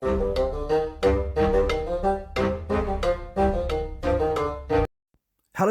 Hello,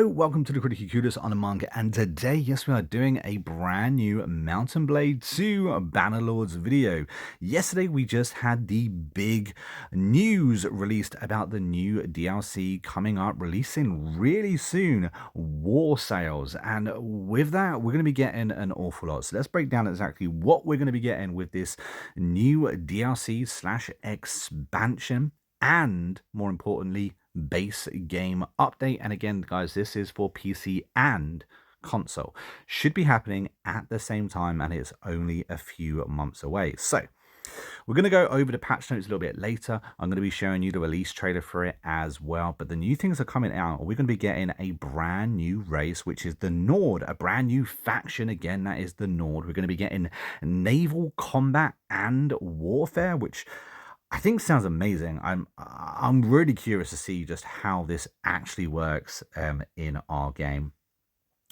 welcome to the Critically Curious on Among, and today, yes, we are doing a brand new Mountain Blade 2 Bannerlords video. Yesterday, we just had the big news released about the new DLC coming up, releasing really soon, War Sales, and with that, we're going to be getting an awful lot. So let's break down exactly what we're going to be getting with this new DLC slash expansion, and more importantly, base game update. And again, guys, this is for PC and console. Should be happening at the same time, and it's only a few months away. So we're going to go over the patch notes a little bit later. I'm going to be showing you the release trailer for it as well. But the new things are coming out. We're going to be getting a brand new race, which is the Nord, a brand new faction. Again, that is the Nord. We're going to be getting naval combat and warfare, which I think sounds amazing. I'm really curious to see just how this actually works in our game.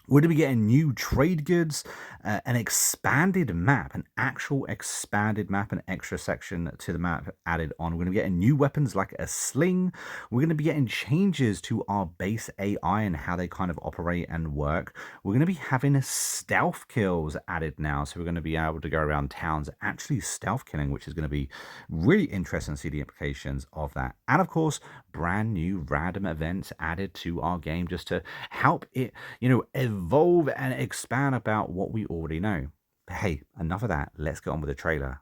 We're going to be getting new trade goods, an expanded map, an actual expanded map, an extra section to the map added on. We're going to be getting new weapons like a sling. We're going to be getting changes to our base AI and how they kind of operate and work. We're going to be having stealth kills added now. So we're going to be able to go around towns actually stealth killing, which is going to be really interesting to see the implications of that. And of course, brand new random events added to our game just to help it, evolve and expand about what we already know. But hey, enough of that. Let's get on with the trailer.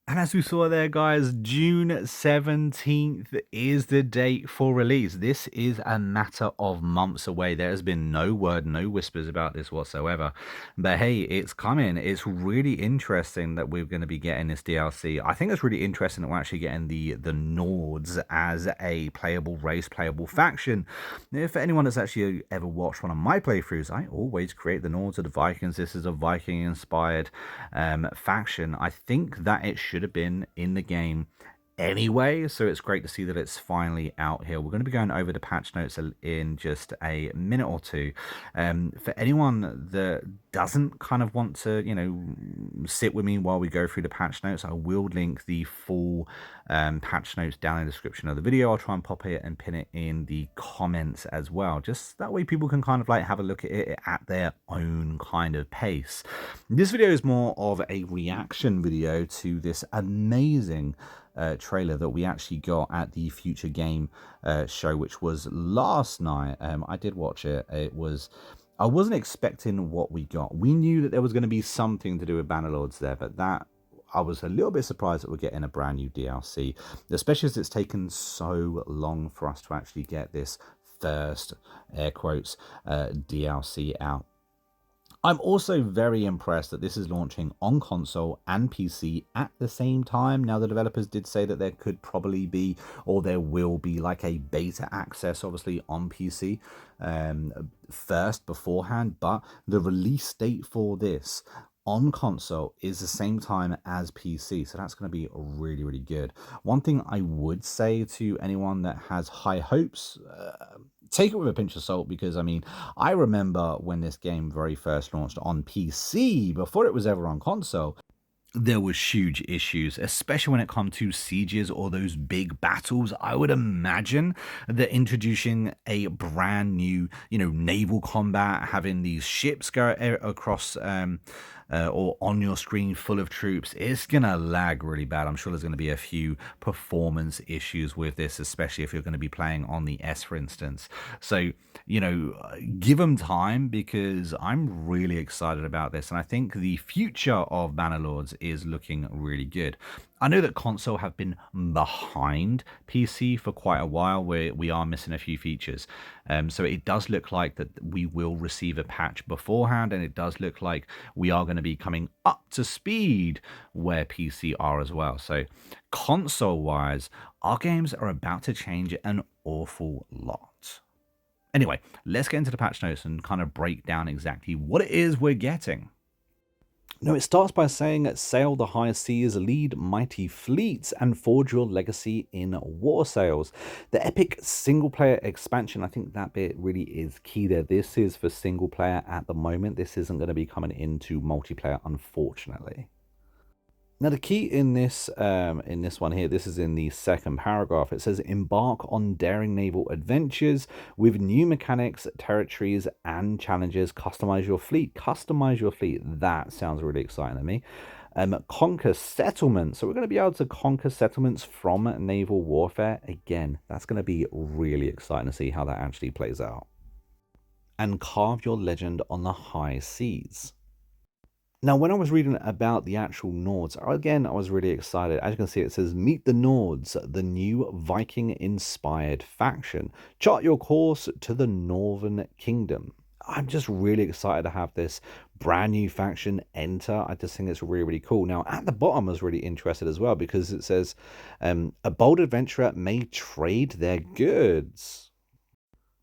And as we saw there, guys, June 17th is the date for release. This is a matter of months away. There has been no word, no whispers about this whatsoever. But hey, it's coming. It's really interesting that we're going to be getting this DLC. I think it's really interesting that we're actually getting the Nords as a playable race, playable faction. For anyone that's actually ever watched one of my playthroughs, I always create the Nords or the Vikings. This is a Viking-inspired faction. I think that it should have been in the game anyway, so it's great to see that it's finally out here. We're going to be going over the patch notes in just a minute or two. For anyone that doesn't kind of want to, sit with me while we go through the patch notes, I will link the full patch notes down in the description of the video. I'll try and pop it and pin it in the comments as well, just that way people can kind of like have a look at it at their own kind of pace. This video is more of a reaction video to this amazing trailer that we actually got at the Future Game show, which was last night. I did watch it. I wasn't expecting what we got. We knew that there was going to be something to do with Bannerlords there, but I was a little bit surprised that we're getting a brand new DLC, especially as it's taken so long for us to actually get this first, air quotes, DLC out. I'm also very impressed that this is launching on console and PC at the same time. Now, the developers did say that there could probably be, or there will be, like a beta access, obviously, on PC first beforehand, but the release date for this on console is the same time as PC, so that's going to be really, really good. One thing I would say to anyone that has high hopes, take it with a pinch of salt, because I mean, I remember when this game very first launched on PC before it was ever on console, there was huge issues, especially when it comes to sieges or those big battles. I would imagine that introducing a brand new, naval combat, having these ships go across or on your screen full of troops, it's gonna lag really bad. I'm sure there's gonna be a few performance issues with this, especially if you're going to be playing on the S, for instance. So, give them time, because I'm really excited about this, and I think the future of Bannerlords is looking really good. I know that console have been behind PC for quite a while, where we are missing a few features. So it does look like that we will receive a patch beforehand, and it does look like we are going to be coming up to speed where PC are as well. So console wise, our games are about to change an awful lot. Anyway, let's get into the patch notes and kind of break down exactly what it is we're getting. No, it starts by saying, sail the high seas, lead mighty fleets, and forge your legacy in war sails. The epic single player expansion, I think that bit really is key there. This is for single player at the moment. This isn't going to be coming into multiplayer, unfortunately. Now, the key in this one here, this is in the second paragraph. It says, embark on daring naval adventures with new mechanics, territories, and challenges. Customize your fleet. Customize your fleet. That sounds really exciting to me. Conquer settlements. So we're going to be able to conquer settlements from naval warfare. Again, that's going to be really exciting to see how that actually plays out. And carve your legend on the high seas. Now, when I was reading about the actual Nords, again, I was really excited. As you can see, it says, meet the Nords, the new Viking-inspired faction. Chart your course to the Northern Kingdom. I'm just really excited to have this brand new faction enter. I just think it's really, really cool. Now, at the bottom, I was really interested as well, because it says, a bold adventurer may trade their goods.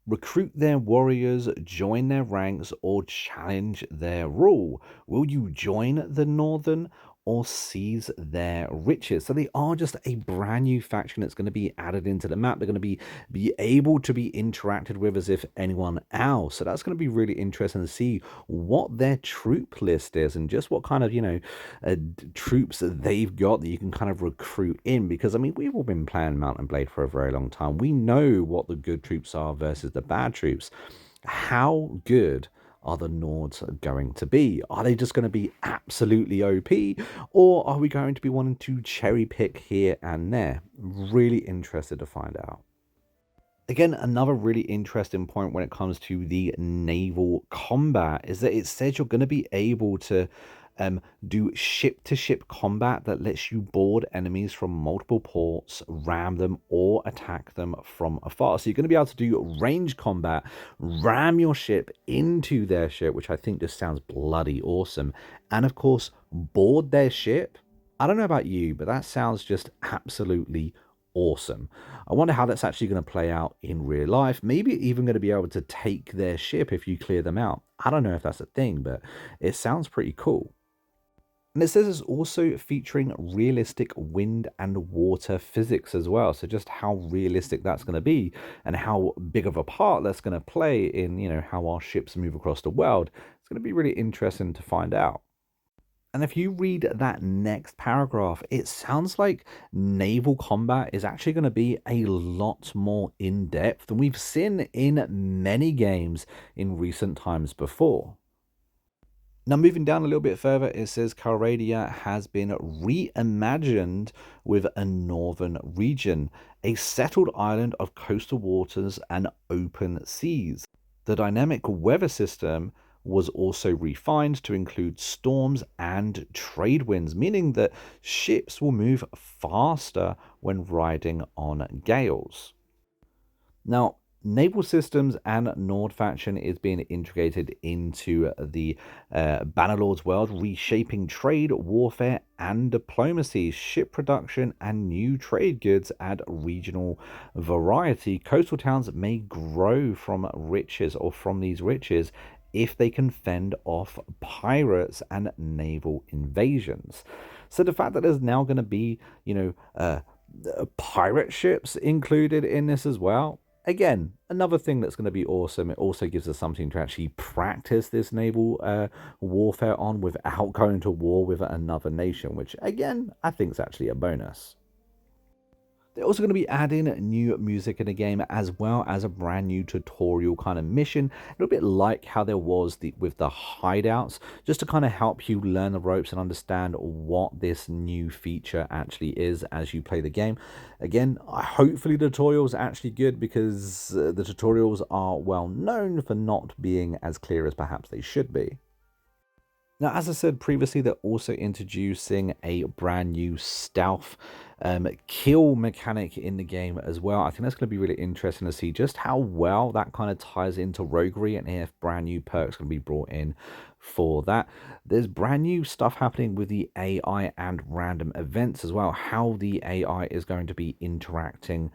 Recruit their warriors, join their ranks, or challenge their rule. Will you join the Northern or seize their riches? So they are just a brand new faction that's going to be added into the map. They're going to be able to be interacted with as if anyone else. So that's going to be really interesting to see what their troop list is, and just what kind of, troops they've got that you can kind of recruit in. Because, I mean, we've all been playing Mount and Blade for a very long time. We know what the good troops are versus the bad troops. How good are the Nords going to be? Are they just going to be absolutely OP, or are we going to be wanting to cherry pick here and there? Really interested to find out. Again, another really interesting point when it comes to the naval combat is that it says you're going to be able to do ship-to-ship combat that lets you board enemies from multiple ports, ram them, or attack them from afar. So you're going to be able to do range combat, ram your ship into their ship, which I think just sounds bloody awesome. And of course, board their ship. I don't know about you, but that sounds just absolutely awesome. I wonder how that's actually going to play out in real life. Maybe even going to be able to take their ship if you clear them out. I don't know if that's a thing, but it sounds pretty cool. And it says it's also featuring realistic wind and water physics as well. So just how realistic that's going to be, and how big of a part that's going to play in, how our ships move across the world. It's going to be really interesting to find out. And if you read that next paragraph, it sounds like naval combat is actually going to be a lot more in depth than we've seen in many games in recent times before. Now, moving down a little bit further, it says Calradia has been reimagined with a northern region, a settled island of coastal waters and open seas. The dynamic weather system was also refined to include storms and trade winds, meaning that ships will move faster when riding on gales. Now, naval systems and Nord faction is being integrated into the Bannerlord's world, reshaping trade, warfare, and diplomacy, ship production, and new trade goods add regional variety. Coastal towns may grow from riches or from these riches if they can fend off pirates and naval invasions. So the fact that there's now going to be, pirate ships included in this as well. Again, another thing that's going to be awesome. It also gives us something to actually practice this naval warfare on without going to war with another nation, which again, I think is actually a bonus. They're also going to be adding new music in the game as well as a brand new tutorial kind of mission. A little bit like how there was with the hideouts, just to kind of help you learn the ropes and understand what this new feature actually is as you play the game. Again, hopefully the tutorial is actually good because the tutorials are well known for not being as clear as perhaps they should be. Now, as I said previously, they're also introducing a brand new stealth kill mechanic in the game as well. I think that's going to be really interesting to see just how well that kind of ties into roguery and if brand new perks going to be brought in for that. There's brand new stuff happening with the AI and random events as well. How the AI is going to be interacting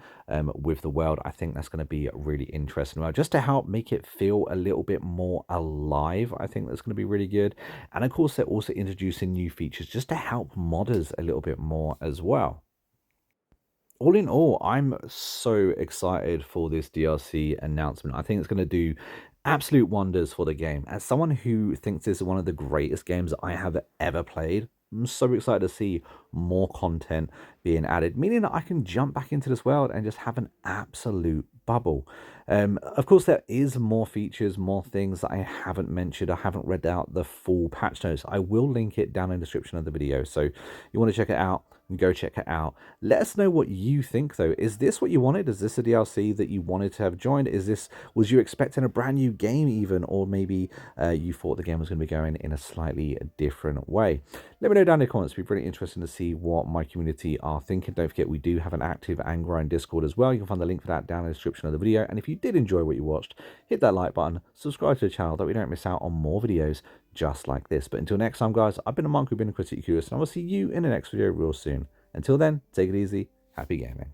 with the world. I think that's going to be really interesting. Well, just to help make it feel a little bit more alive, I think that's going to be really good. And of course, they're also introducing new features just to help modders a little bit more as well. All in all, I'm so excited for this DLC announcement. I think it's going to do absolute wonders for the game. As someone who thinks this is one of the greatest games I have ever played, I'm so excited to see more content being added, meaning that I can jump back into this world and just have an absolute bubble. Of course, there is more features, more things that I haven't mentioned. I haven't read out the full patch notes. I will link it down in the description of the video. So you want to check it out, go check it out. Let us know what you think though. Is this what you wanted? Is this a DLC that you wanted to have joined? Was you expecting a brand new game even, or maybe you thought the game was going to be going in a slightly different way? Let me know down in the comments. It'd be really interesting to see what my community are thinking. Don't forget, we do have an active and growing Discord as well. You can find the link for that down in the description of the video. And if you did enjoy what you watched, hit that like button, subscribe to the channel that we don't miss out on more videos just like this. But until next time, guys, I've been a monk who's been a critically curious, and I will see you in the next video real soon. Until then, take it easy. Happy gaming.